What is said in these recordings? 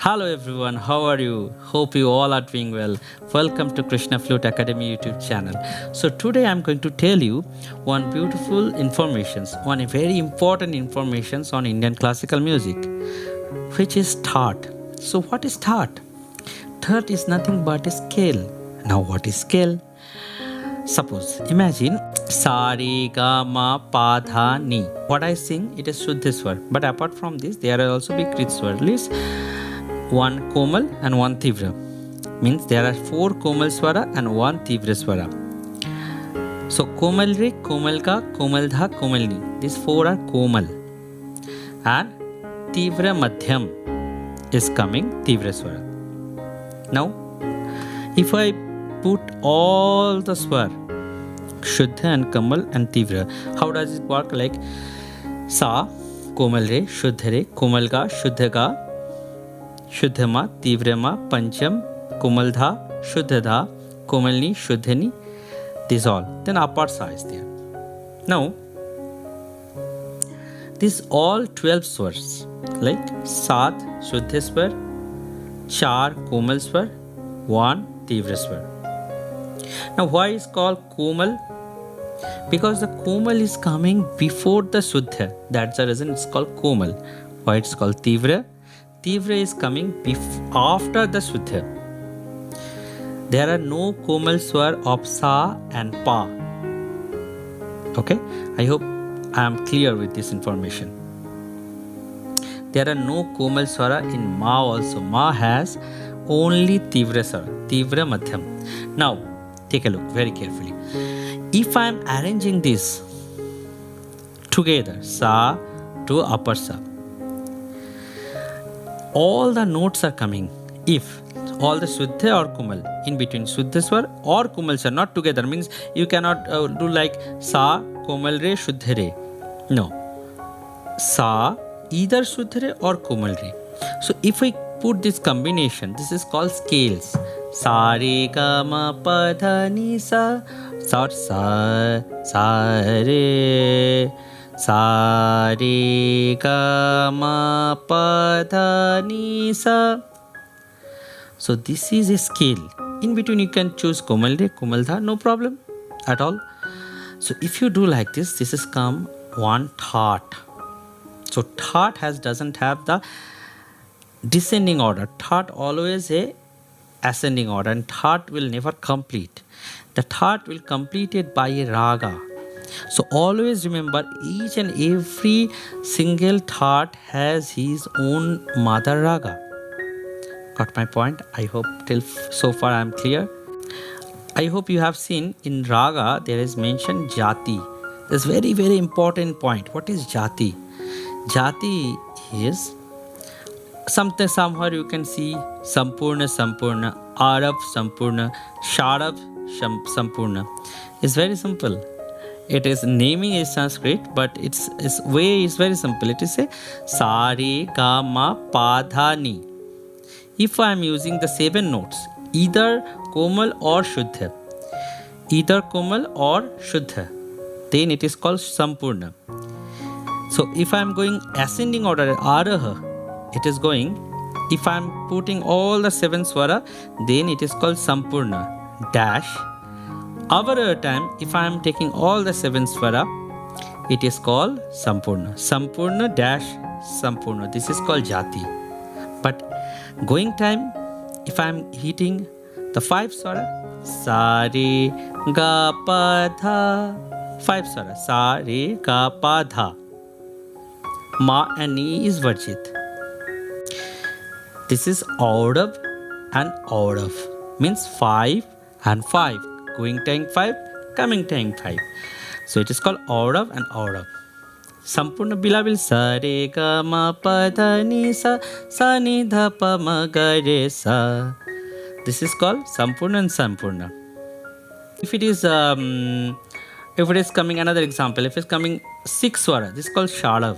Hello everyone, how are you? Hope you all are doing well. Welcome to Krishna Flute Academy YouTube channel. So today I'm going to tell you one beautiful one very important informations on Indian classical music, which is Thaat. So what is Thaat? Thaat is nothing but a scale. Now what is scale? Suppose, imagine sa re ga ma pa dha ni. What I sing, it is Shuddha swar. But apart from this, there are also Vikrit swar. List one Komal and one Tivra. Means there are 4 Komal swara and 1 Tivra swara. So Komal re, Komal ka, Komal dha, Komal ni. These 4 are Komal. And Tivra madhyam is coming Tivra swara. Now, if I put all the swar, Shuddha and Kamal and Tivra, how does it work? Like Sa, Komal re, Shuddha re, Komal ka, Shuddha ka, Shuddha ma, Tivra ma, Pancham, Komal dha, Shuddha dha, Komalni, Shuddhani, this all. Then upper sa is there. Now, these all 12 swars, like Saat, Shuddha swar, 4 Komal swar, 1 Tivra swar. Now, why is called Komal? Because the Komal is coming before the Shuddha. That's the reason it's called Komal. Why it's called Tivra? Tivra is coming after the Shuddha. There are no Komal swar of Sa and Pa. Okay? I hope I am clear with this information. There are no Komal swara in Ma also. Ma has only Tivra swara, Tivra Madhyam. Now, take a look very carefully. If I am arranging this together, Sa to upper Sa, all the notes are coming. If all the Shuddha or Komal, in between Shuddha swar or Komal swar, not together, means you cannot do like Sa, Komal re, Shuddha re. No. Sa, either Shuddha re or Komal re. So if I put this combination, this is called scales. Sa re ga ma pa dha ni sa, sa re, sa re ga ma pa dha ni sa. So this is a scale. In between you can choose Komal re, Komal dha, no problem at all. So if you do like this, this is come one Thaat. So Thaat doesn't have the descending order. Thaat always a ascending order, and Thaat will never complete. The Thaat will complete it by a Raaga. So always remember, each and every single Thaat has his own mother Raaga. Got my point? I hope till so far I am clear. I hope you have seen in Raaga there is mentioned Jati. This very, very important point. What is Jati? Jati is somewhere you can see Sampurna, Arab, Sampurna, Sharab, Sampurna. It's very simple. It is naming is Sanskrit, but its way is very simple. It is a sa re ga ma pa dha ni. If I am using the 7 notes, either Komal or Shuddha, then it is called Sampurna. So if I am going ascending order, Araha, it is going, if I am putting all the 7 swara, then it is called Sampurna dash. Our time, if I am taking all the 7 swara, it is called Sampurna. Sampurna dash Sampurna. This is called Jati. But going time, if I am hitting the 5 swara, Sa re ga pa dha, 5 swara, Sa re ga pa dha. Ma and Ni is Varjit. This is Aurav and Aurav. Means 5 and 5. Going time 5, coming time 5. So it is called Aurav and Aurav. Sampurna bilabil sa re ga ma pa dha ni sa, sa ni dha pa ma ga re sa. This is called Sampurna and Sampurna. If it is coming, another example, if it is coming 6 swara, this is called Shadav.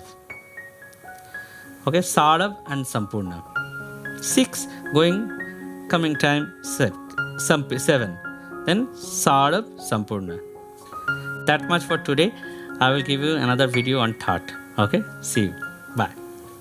Okay, Sadav and Sampurna. 6 going, coming time 7. Then Sadav, Sampurna. That much for today. I will give you another video on Thaat. Okay, see you. Bye.